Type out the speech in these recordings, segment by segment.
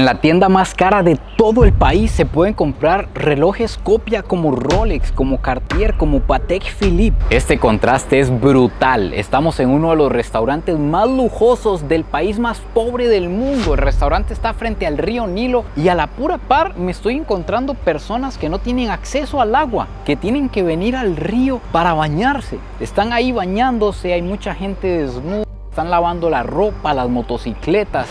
En la tienda más cara de todo el país se pueden comprar relojes copia como Rolex, como Cartier, como Patek Philippe. Este contraste es brutal. Estamos en uno de los restaurantes más lujosos del país más pobre del mundo. El restaurante está frente al río Nilo y a la pura par me estoy encontrando personas que no tienen acceso al agua, que tienen que venir al río para bañarse. Están ahí bañándose, hay mucha gente desnuda, están lavando la ropa, las motocicletas.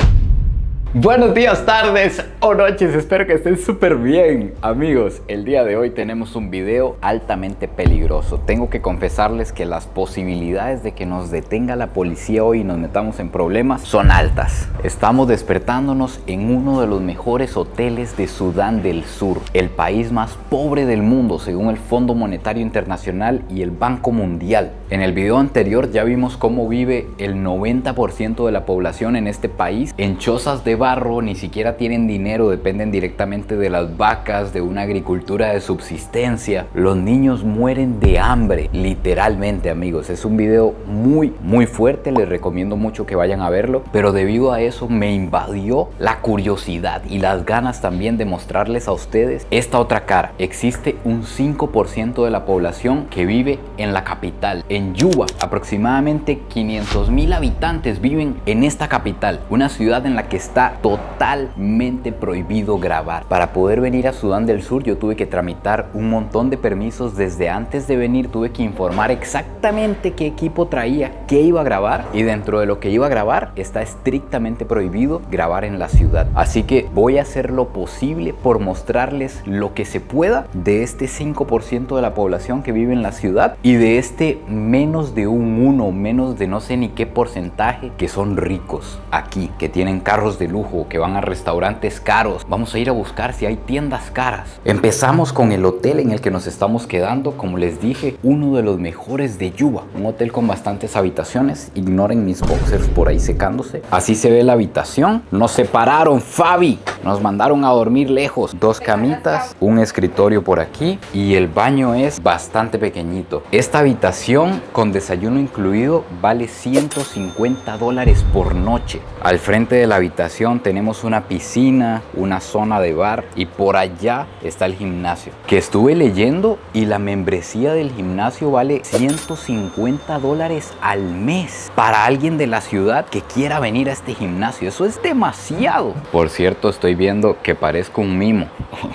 Buenos días, tardes o noches, espero que estén súper bien. Amigos, el día de hoy tenemos un video altamente peligroso. Tengo que confesarles que las posibilidades de que nos detenga la policía hoy y nos metamos en problemas son altas. Estamos despertándonos en uno de los mejores hoteles de Sudán del Sur, el país más pobre del mundo según el Fondo Monetario Internacional y el Banco Mundial. En el video anterior ya vimos cómo vive el 90% de la población en este país en chozas de barro, ni siquiera tienen dinero, dependen directamente de las vacas, de una agricultura de subsistencia. Los niños mueren de hambre, literalmente, amigos. Es un video muy fuerte, les recomiendo mucho que vayan a verlo, pero debido a eso me invadió la curiosidad y las ganas también de mostrarles a ustedes esta otra cara. Existe un 5% de la población que vive en la capital, en Juba. Aproximadamente 500,000 habitantes viven en esta capital, una ciudad en la que está totalmente prohibido grabar. Para poder venir a Sudán del Sur yo tuve que tramitar un montón de permisos. Desde antes de venir tuve que informar exactamente qué equipo traía, qué iba a grabar, y dentro de lo que iba a grabar está estrictamente prohibido grabar en la ciudad. Así que voy a hacer lo posible por mostrarles lo que se pueda de este 5% de la población que vive en la ciudad y de este menos de un 1, menos de no sé ni qué porcentaje que son ricos aquí, que tienen carros de lujo, que van a restaurantes caros. Vamos a ir a buscar si hay tiendas caras. Empezamos con el hotel en el que nos estamos quedando. Como les dije, uno de los mejores de Juba, un hotel con bastantes habitaciones. Ignoren mis boxers por ahí secándose. Así se ve la habitación. Nos separaron, Fabi, nos mandaron a dormir lejos. 2 camitas, un escritorio por aquí y el baño es bastante pequeñito. Esta habitación con desayuno incluido vale $150 por noche. Al frente de la habitación tenemos una piscina, una zona de bar y por allá está el gimnasio, que estuve leyendo, y la membresía del gimnasio vale $150 al mes para alguien de la ciudad que quiera venir a este gimnasio. Eso es demasiado. Por cierto, estoy viendo que parezco un mimo.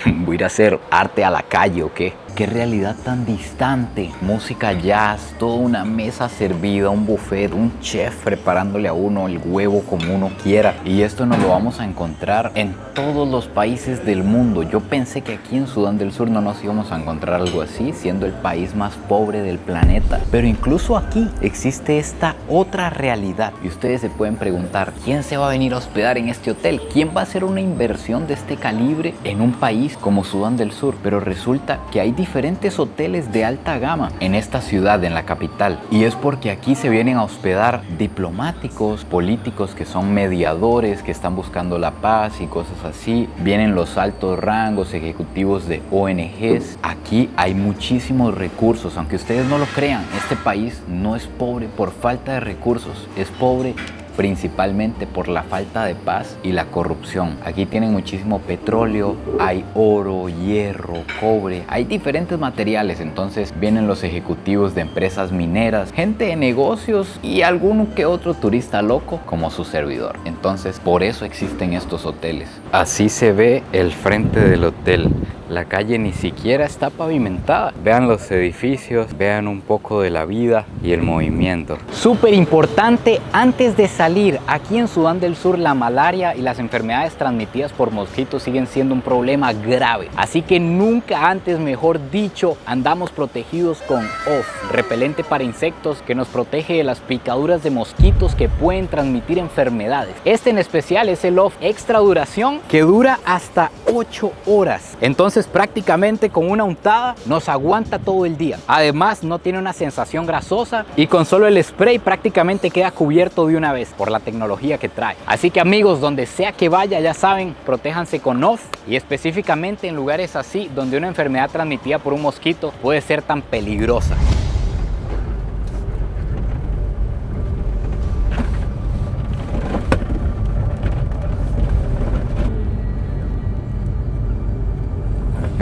Voy a ir a hacer arte a la calle o qué. Qué realidad tan distante. Música jazz, toda una mesa servida, un buffet, un chef preparándole a uno el huevo como uno quiera. Y esto nos lo vamos a encontrar en todos los países del mundo. Yo pensé que aquí en Sudán del Sur no nos íbamos a encontrar algo así, siendo el país más pobre del planeta. Pero incluso aquí existe esta otra realidad. Y ustedes se pueden preguntar, ¿quién se va a venir a hospedar en este hotel? ¿Quién va a hacer una inversión de este calibre en un país como Sudán del Sur? Pero resulta que hay diferentes hoteles de alta gama en esta ciudad, en la capital, y es porque aquí se vienen a hospedar diplomáticos, políticos que son mediadores, que están buscando la paz y cosas así. Vienen los altos rangos ejecutivos de ONGs. Aquí hay muchísimos recursos, aunque ustedes no lo crean. Este país no es pobre por falta de recursos, es pobre principalmente por la falta de paz y la corrupción. Aquí tienen muchísimo petróleo, hay oro, hierro, cobre, hay diferentes materiales. Entonces vienen los ejecutivos de empresas mineras, gente de negocios y alguno que otro turista loco como su servidor. Entonces por eso existen estos hoteles. Así se ve el frente del hotel. La calle ni siquiera está pavimentada. Vean los edificios, vean un poco de la vida y el movimiento. Súper importante, antes de salir, aquí en Sudán del Sur la malaria y las enfermedades transmitidas por mosquitos siguen siendo un problema grave. Así que nunca antes, mejor dicho, andamos protegidos con OFF, repelente para insectos que nos protege de las picaduras de mosquitos que pueden transmitir enfermedades. Este en especial es el OFF extra duración, que dura hasta 8 horas. Entonces prácticamente con una untada nos aguanta todo el día. Además no tiene una sensación grasosa y con solo el spray prácticamente queda cubierto de una vez por la tecnología que trae. Así que amigos, donde sea que vaya, ya saben, protéjanse con OFF, y específicamente en lugares así donde una enfermedad transmitida por un mosquito puede ser tan peligrosa.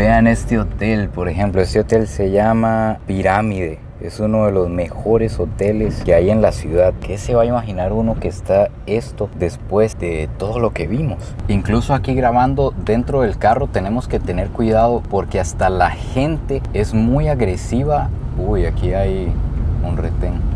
Vean este hotel, por ejemplo, este hotel se llama Pirámide. Es uno de los mejores hoteles que hay en la ciudad. ¿Qué se va a imaginar uno que está esto después de todo lo que vimos? Incluso aquí grabando dentro del carro tenemos que tener cuidado porque hasta la gente es muy agresiva. Uy, aquí hay un retén.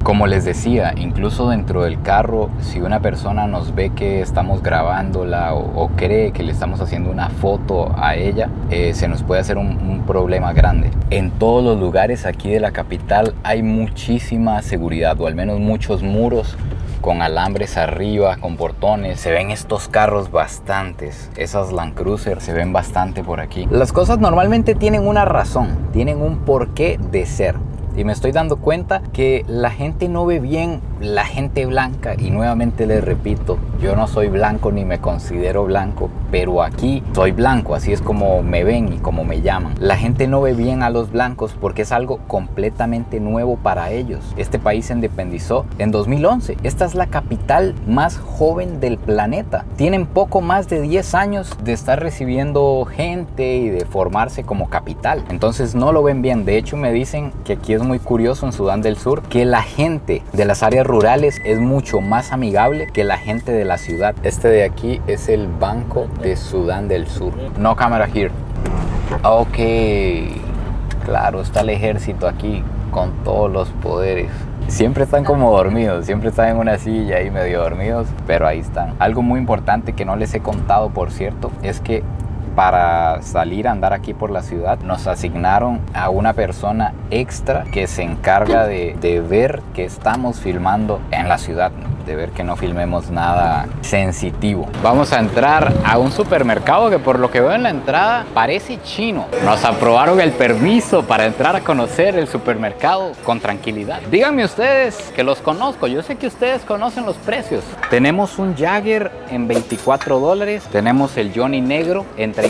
Como les decía, incluso dentro del carro, si una persona nos ve que estamos grabándola o cree que le estamos haciendo una foto a ella, se nos puede hacer un problema grande. En todos los lugares aquí de la capital hay muchísima seguridad, o al menos muchos muros con alambres arriba, con portones. Se ven estos carros bastantes, esas Land Cruiser se ven bastante por aquí. Las cosas normalmente tienen una razón, tienen un porqué de ser. Y me estoy dando cuenta que la gente no ve bien la gente blanca. Y nuevamente les repito, yo no soy blanco ni me considero blanco, pero aquí soy blanco, así es como me ven y como me llaman. La gente no ve bien a los blancos porque es algo completamente nuevo para ellos. Este país se independizó en 2011. Esta es la capital más joven del planeta. Tienen poco más de 10 años de estar recibiendo gente y de formarse como capital. Entonces no lo ven bien. De hecho me dicen que aquí es muy curioso en Sudán del Sur que la gente de las áreas rurales es mucho más amigable que la gente de la ciudad. Este de aquí es el Banco de Sudán del Sur. No camera here. Ok, claro, está el ejército aquí con todos los poderes. Siempre están como dormidos, siempre están en una silla ahí medio dormidos, pero ahí están. Algo muy importante que no les he contado, por cierto, es que para salir a andar aquí por la ciudad nos asignaron a una persona extra que se encarga de ver que estamos filmando en la ciudad, de ver que no filmemos nada sensitivo. Vamos a entrar a un supermercado que por lo que veo en la entrada parece chino. Nos aprobaron el permiso para entrar a conocer el supermercado con tranquilidad. Díganme ustedes que los conozco, yo sé que ustedes conocen los precios. Tenemos un Jagger en $24, tenemos el Johnny negro en $32.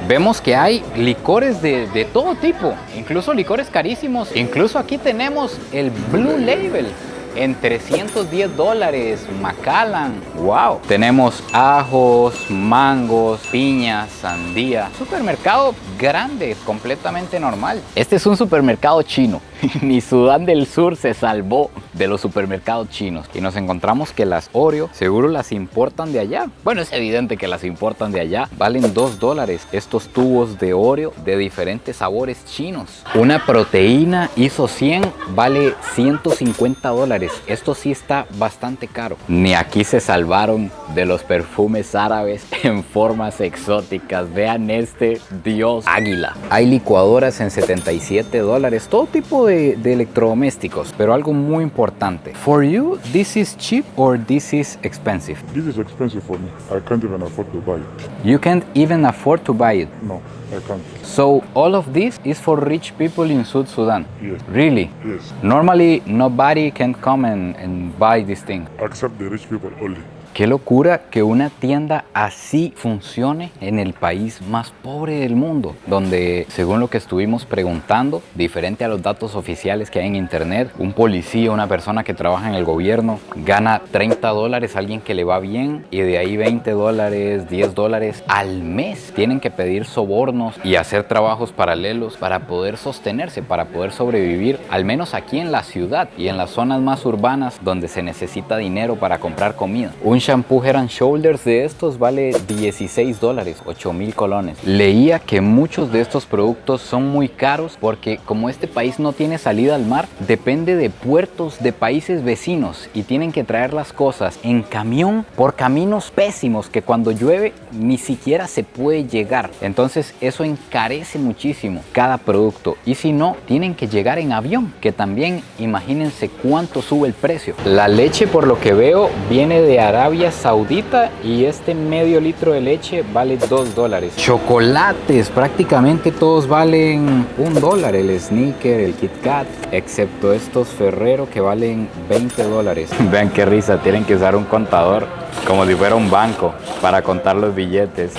Vemos que hay licores de todo tipo, incluso licores carísimos. Incluso aquí tenemos el Blue Label en $310, Macallan. Wow. Tenemos ajos, mangos, piñas, sandía. Supermercado grande, completamente normal. Este es un supermercado chino. Ni Sudán del Sur se salvó de los supermercados chinos. Y nos encontramos que las Oreo seguro las importan de allá. Bueno, es evidente que las importan de allá. Valen $2 estos tubos de Oreo de diferentes sabores chinos. Una proteína ISO 100 vale $150. Esto sí está bastante caro. Ni aquí se salvaron de los perfumes árabes en formas exóticas. Vean este dios águila. Hay licuadoras en $77. Todo tipo de electrodomésticos, pero algo muy importante. For you, this is cheap or this is expensive? This is expensive for me. I can't even afford to buy it. You can't even afford to buy it? No, I can't. So all of this is for rich people in South Sudan? Yes. Really? Yes. Normally, nobody can come and buy this thing. Except the rich people only. Qué locura que una tienda así funcione en el país más pobre del mundo, donde, según lo que estuvimos preguntando, diferente a los datos oficiales que hay en internet, un policía, una persona que trabaja en el gobierno, gana $30, alguien que le va bien, y de ahí $20, $10 al mes. Tienen que pedir sobornos y hacer trabajos paralelos para poder sostenerse, para poder sobrevivir, al menos aquí en la ciudad y en las zonas más urbanas donde se necesita dinero para comprar comida. Un shampoo Head and Shoulders de estos vale $16, 8,000 colones. Leía que muchos de estos productos son muy caros porque como este país no tiene salida al mar, depende de puertos de países vecinos y tienen que traer las cosas en camión por caminos pésimos que cuando llueve ni siquiera se puede llegar. Entonces eso encarece muchísimo cada producto, y si no, tienen que llegar en avión, que también imagínense cuánto sube el precio. La leche, por lo que veo, viene de Arabia Saudita y este medio litro de leche vale $2. Chocolates, prácticamente todos valen $1. El Snicker, el Kit Kat, excepto estos Ferrero que valen $20. Vean qué risa, tienen que usar un contador como si fuera un banco para contar los billetes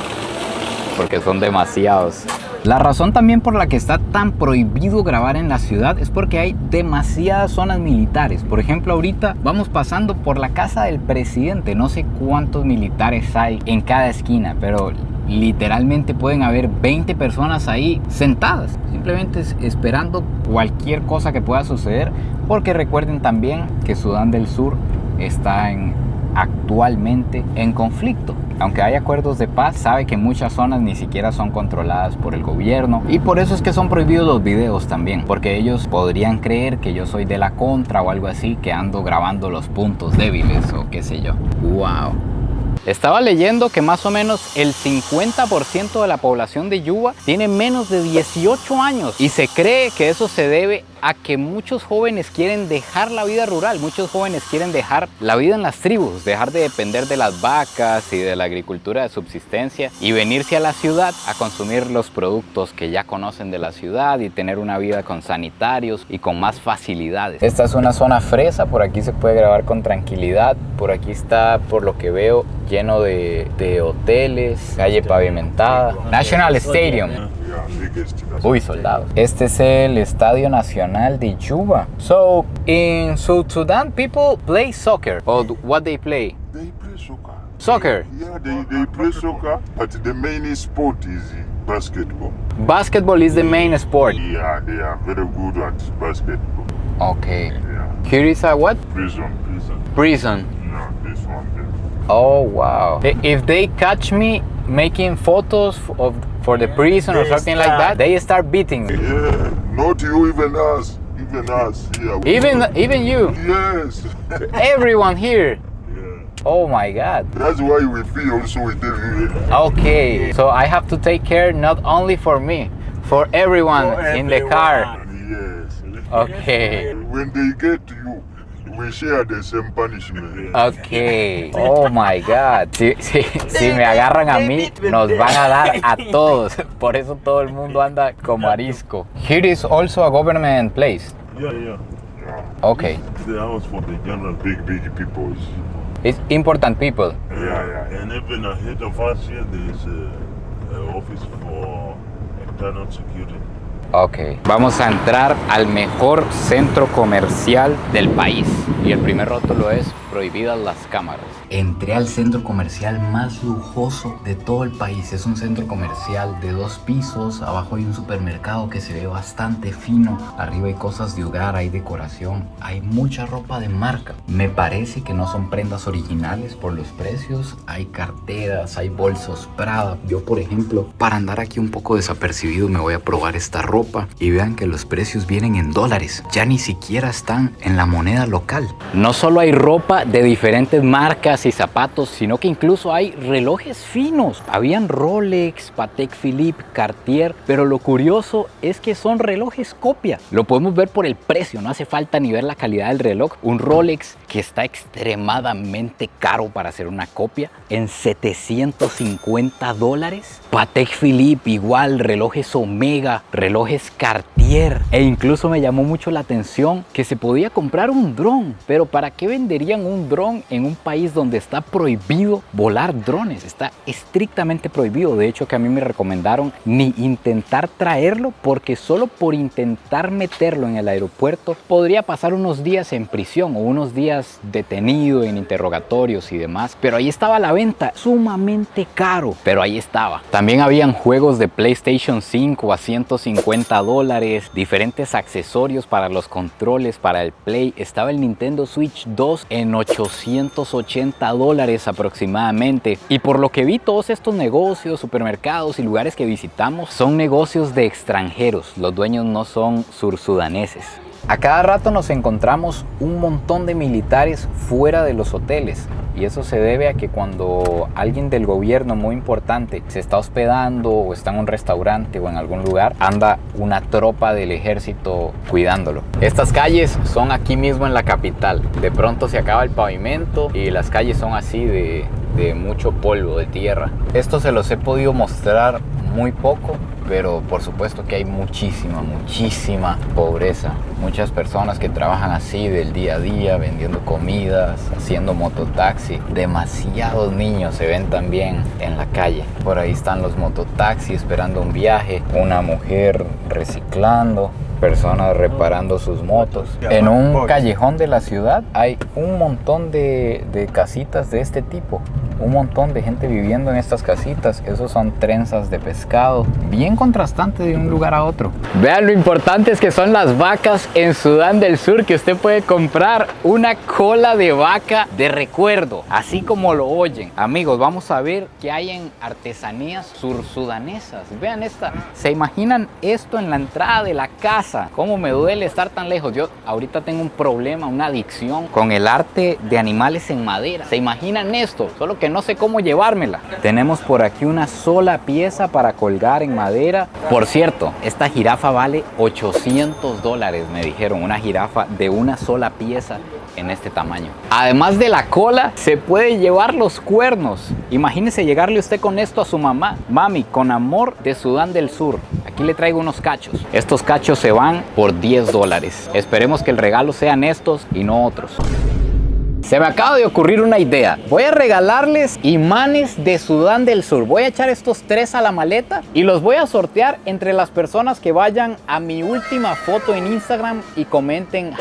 porque son demasiados. La razón también por la que está tan prohibido grabar en la ciudad es porque hay demasiadas zonas militares. Por ejemplo, ahorita vamos pasando por la casa del presidente. No sé cuántos militares hay en cada esquina, pero literalmente pueden haber 20 personas ahí sentadas, simplemente esperando cualquier cosa que pueda suceder, porque recuerden también que Sudán del Sur está actualmente en conflicto. Aunque hay acuerdos de paz, sabe que muchas zonas ni siquiera son controladas por el gobierno, y por eso es que son prohibidos los videos también, porque ellos podrían creer que yo soy de la contra o algo así, que ando grabando los puntos débiles o qué sé yo. Wow. Estaba leyendo que más o menos el 50% de la población de Yuba tiene menos de 18 años, y se cree que eso se debe a que muchos jóvenes quieren dejar la vida rural, muchos jóvenes quieren dejar la vida en las tribus, dejar de depender de las vacas y de la agricultura de subsistencia y venirse a la ciudad a consumir los productos que ya conocen de la ciudad y tener una vida con sanitarios y con más facilidades. Esta es una zona fresa, por aquí se puede grabar con tranquilidad, por aquí está, por lo que veo, lleno de hoteles, calle pavimentada. National Stadium. Uy, soldados. Este es el Estadio Nacional de Yuba. So, in South Sudan, people play soccer. Or what they play? They play soccer. Soccer? Yeah, they play soccer, but the main sport is basketball. Basketball is the main sport. Yeah, they are very good at basketball. Okay. Yeah. Here is a what? Prison. Prison. Yeah, this one there. Oh, wow. If they catch me making photos for the prison or something like that, they start beating me. Yeah, not you, even us. Even us. Yeah. Even you? Yes. Everyone here? Yeah. Oh my God. That's why we feel also we tell you. Okay, so I have to take care not only for me, for everyone in the car. Yes. Okay. When they get you, we share the same punishment. Okay. Oh my God. Si me agarran a mí, nos van a dar a todos. Por eso todo el mundo anda como arisco. Here is also a government place. Yeah. Okay. The house for the general big people. It's important people. Yeah. And even ahead of us here, there is an office for internal security. Ok, vamos a entrar al mejor centro comercial del país. Y el primer rótulo es prohibidas las cámaras. Entré al centro comercial más lujoso de todo el país. Es un centro comercial de 2 pisos. Abajo hay un supermercado que se ve bastante fino. Arriba hay cosas de hogar, hay decoración. Hay mucha ropa de marca. Me parece que no son prendas originales por los precios. Hay carteras, hay bolsos Prada. Yo, por ejemplo, para andar aquí un poco desapercibido, me voy a probar esta ropa. Y vean que los precios vienen en dólares. Ya ni siquiera están en la moneda local. No solo hay ropa de diferentes marcas y zapatos, sino que incluso hay relojes finos. Habían Rolex, Patek Philippe, Cartier, pero lo curioso es que son relojes copia. Lo podemos ver por el precio, no hace falta ni ver la calidad del reloj. Un Rolex que está extremadamente caro para hacer una copia, en $750. Patek Philippe igual, relojes Omega, relojes Cartier. E incluso me llamó mucho la atención que se podía comprar un dron. Pero ¿para qué venderían un dron en un país donde está prohibido volar drones? Está estrictamente prohibido. De hecho, que a mí me recomendaron ni intentar traerlo, porque solo por intentar meterlo en el aeropuerto podría pasar unos días en prisión o unos días detenido en interrogatorios y demás. Pero ahí estaba a la venta, sumamente caro, pero ahí estaba. También habían juegos de PlayStation 5 a $150, diferentes accesorios para los controles, para el Play. Estaba el Nintendo Switch 2 en $880 aproximadamente. Y por lo que vi, todos estos negocios, supermercados y lugares que visitamos son negocios de extranjeros. Los dueños no son sursudaneses. A cada rato nos encontramos un montón de militares fuera de los hoteles, y eso se debe a que cuando alguien del gobierno muy importante se está hospedando o está en un restaurante o en algún lugar, anda una tropa del ejército cuidándolo. Estas calles son aquí mismo en la capital. De pronto se acaba el pavimento y las calles son así de mucho polvo, de tierra. Esto se los he podido mostrar muy poco, pero por supuesto que hay muchísima pobreza. Muchas personas que trabajan así del día a día, vendiendo comidas, haciendo mototaxi. Demasiados niños se ven también en la calle. Por ahí están los mototaxis esperando un viaje, una mujer reciclando, personas reparando sus motos. En un callejón de la ciudad hay un montón de casitas de este tipo. un montón de gente viviendo en estas casitas. Esos son trenzas de pescado, bien contrastante de un lugar a otro. Vean lo importantes que son las vacas en Sudán del Sur, que usted puede comprar una cola de vaca de recuerdo, así como lo oyen. Amigos, vamos a ver qué hay en artesanías sursudanesas. Vean esta. ¿Se imaginan esto en la entrada de la casa? ¿Cómo me duele estar tan lejos? Yo ahorita tengo un problema, una adicción con el arte de animales en madera. ¿Se imaginan esto? Solo que no sé cómo llevármela. Tenemos por aquí una sola pieza para colgar en madera. Por cierto, esta jirafa vale $800, me dijeron. Una jirafa de una sola pieza en este tamaño. Además de la cola, se puede llevar los cuernos. Imagínese llegarle usted con esto a su mamá. Mami, con amor de Sudán del Sur. Aquí le traigo unos cachos. Estos cachos se van por $10. Esperemos que el regalo sean estos y no otros. Se me acaba de ocurrir una idea. Voy a regalarles imanes de Sudán del Sur. Voy a echar estos 3 a la maleta y los voy a sortear entre las personas que vayan a mi última foto en Instagram y comenten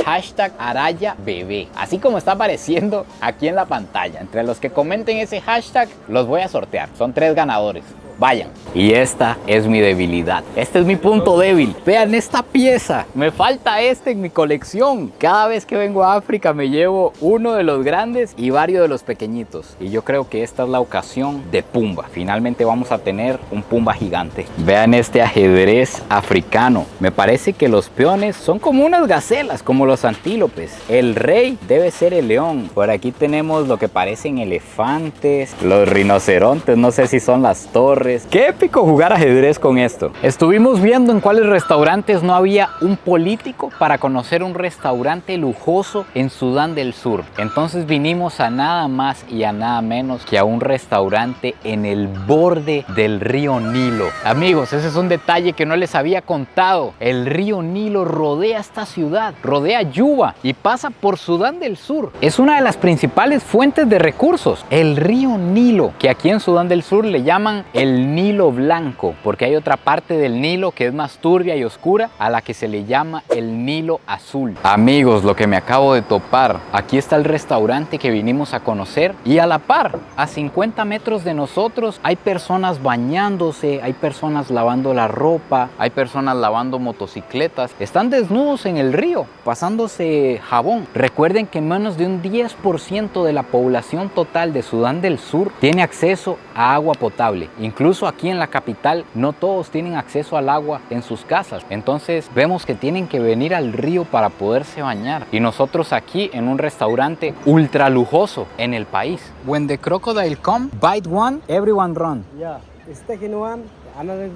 #ArayaBebé. Así como está apareciendo aquí en la pantalla. Entre los que comenten ese hashtag los voy a sortear. Son 3 ganadores. Vayan. Y esta es mi debilidad. Este es mi punto débil. Vean esta pieza. Me falta este en mi colección. Cada vez que vengo a África me llevo uno de los grandes y varios de los pequeñitos. Y yo creo que esta es la ocasión de Pumba. Finalmente vamos a tener un Pumba gigante. Vean este ajedrez africano. Me parece que los peones son como unas gacelas, como los antílopes. El rey debe ser el león. Por aquí tenemos lo que parecen elefantes, los rinocerontes. No sé si son las torres. Qué épico jugar ajedrez con esto. Estuvimos viendo en cuáles restaurantes no había un político para conocer un restaurante lujoso en Sudán del Sur. Entonces vinimos a nada más y a nada menos que a un restaurante en el borde del río Nilo. Amigos, ese es un detalle que no les había contado. El río Nilo rodea esta ciudad, rodea Yuba y pasa por Sudán del Sur. Es una de las principales fuentes de recursos. El río Nilo, que aquí en Sudán del Sur le llaman el Nilo Blanco, porque hay otra parte del Nilo que es más turbia y oscura, a la que se le llama el Nilo Azul. Amigos, lo que me acabo de topar, aquí está el restaurante que vinimos a conocer y a la par, a 50 metros de nosotros, hay personas bañándose, hay personas lavando la ropa, hay personas lavando motocicletas, están desnudos en el río, pasándose jabón. Recuerden que menos de un 10% de la población total de Sudán del Sur tiene acceso a agua potable. Incluso aquí en la capital no todos tienen acceso al agua en sus casas. Entonces vemos que tienen que venir al río para poderse bañar. Y nosotros aquí en un restaurante ultra lujoso en el país. When the crocodile come, bite one, everyone run. Yeah, it's taking one, another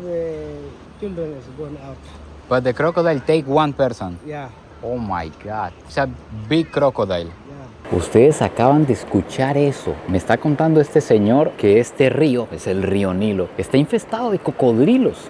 children is going out. But the crocodile take one person. Yeah, Oh my God. It's a big crocodile. yeah. Ustedes acaban de escuchar eso. Me está contando este señor que este río, es el río Nilo, está infestado de cocodrilos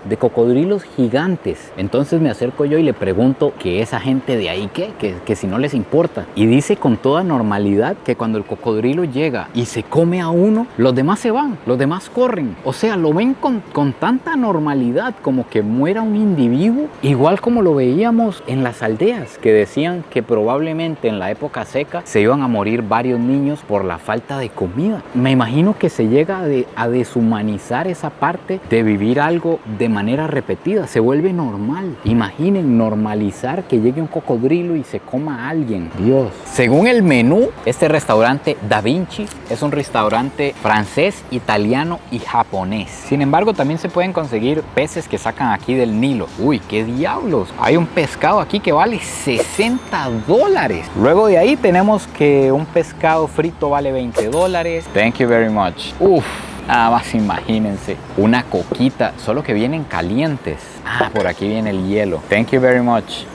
gigantes. Entonces me acerco yo y le pregunto que esa gente de ahí, que si no les importa. Y dice con toda normalidad que cuando el cocodrilo llega y se come a uno, los demás se van, los demás corren. O sea, lo ven con tanta normalidad como que muera un individuo, igual como lo veíamos en las aldeas, que decían que probablemente en la época seca se iban a morir varios niños por la falta de comida. Me imagino que se llega a deshumanizar esa parte de vivir algo de manera repetida. Se vuelve normal. Imaginen normalizar que llegue un cocodrilo y se coma a alguien. Dios. Según el menú, este restaurante Da Vinci es un restaurante francés, italiano y japonés. Sin embargo, también se pueden conseguir peces que sacan aquí del Nilo. Uy, qué diablos. Hay un pescado aquí que vale $60. Luego de ahí tenemos que un pescado frito vale $20. Thank you very much. Uf, nada más imagínense. Una coquita, solo que vienen calientes. Ah, por aquí viene el hielo. Thank you very much.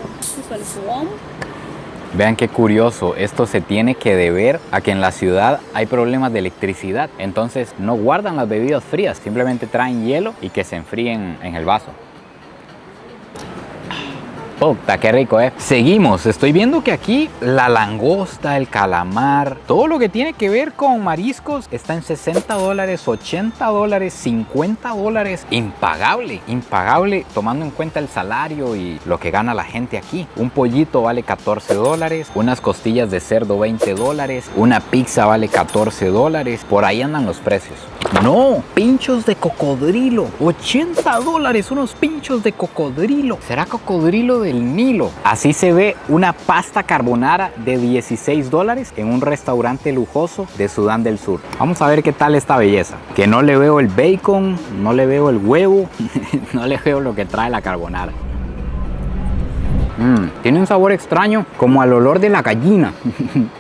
Vean qué curioso, esto se tiene que deber a que en la ciudad hay problemas de electricidad. Entonces no guardan las bebidas frías, simplemente traen hielo y que se enfríen en el vaso. Puta, qué rico, Seguimos, estoy viendo que aquí la langosta, el calamar, todo lo que tiene que ver con mariscos está en $60, $80, $50. Impagable, impagable, tomando en cuenta el salario y lo que gana la gente aquí. Un pollito vale $14, unas costillas de cerdo $20, una pizza vale $14. Por ahí andan los precios. No, pinchos de cocodrilo, $80, unos pinchos de cocodrilo. ¿Será cocodrilo del Nilo? Así se ve una pasta carbonara de $16 en un restaurante lujoso de Sudán del Sur. Vamos a ver qué tal esta belleza. Que no le veo el bacon, no le veo el huevo, no le veo lo que trae la carbonara. Tiene un sabor extraño, como al olor de la gallina.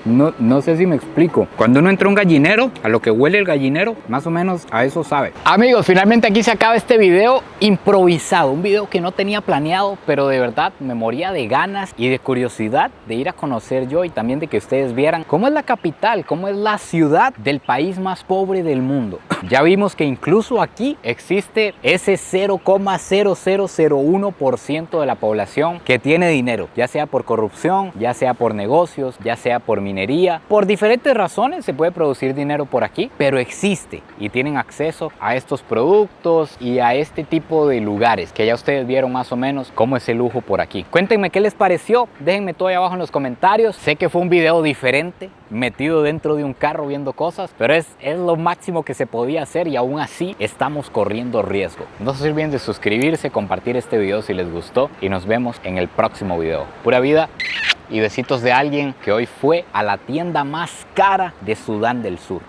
No sé si me explico. Cuando uno entra a un gallinero, a lo que huele el gallinero, más o menos a eso sabe. Amigos, finalmente aquí se acaba este video improvisado. Un video que no tenía planeado, pero de verdad me moría de ganas y de curiosidad de ir a conocer yo y también de que ustedes vieran cómo es la capital, cómo es la ciudad del país más pobre del mundo. Ya vimos que incluso aquí existe ese 0,0001% de la población que tiene dinero, ya sea por corrupción, ya sea por negocios, ya sea por minería. Por diferentes razones se puede producir dinero por aquí, pero existe y tienen acceso a estos productos y a este tipo de lugares que ya ustedes vieron más o menos cómo es el lujo por aquí. Cuéntenme qué les pareció, déjenme todo ahí abajo en los comentarios. Sé que fue un video diferente, metido dentro de un carro viendo cosas, pero es lo máximo que se podía hacer y aún así estamos corriendo riesgo. No se olviden de suscribirse, compartir este video si les gustó y nos vemos en el próximo video. Pura vida y besitos de alguien que hoy fue a la tienda más cara de Sudán del Sur.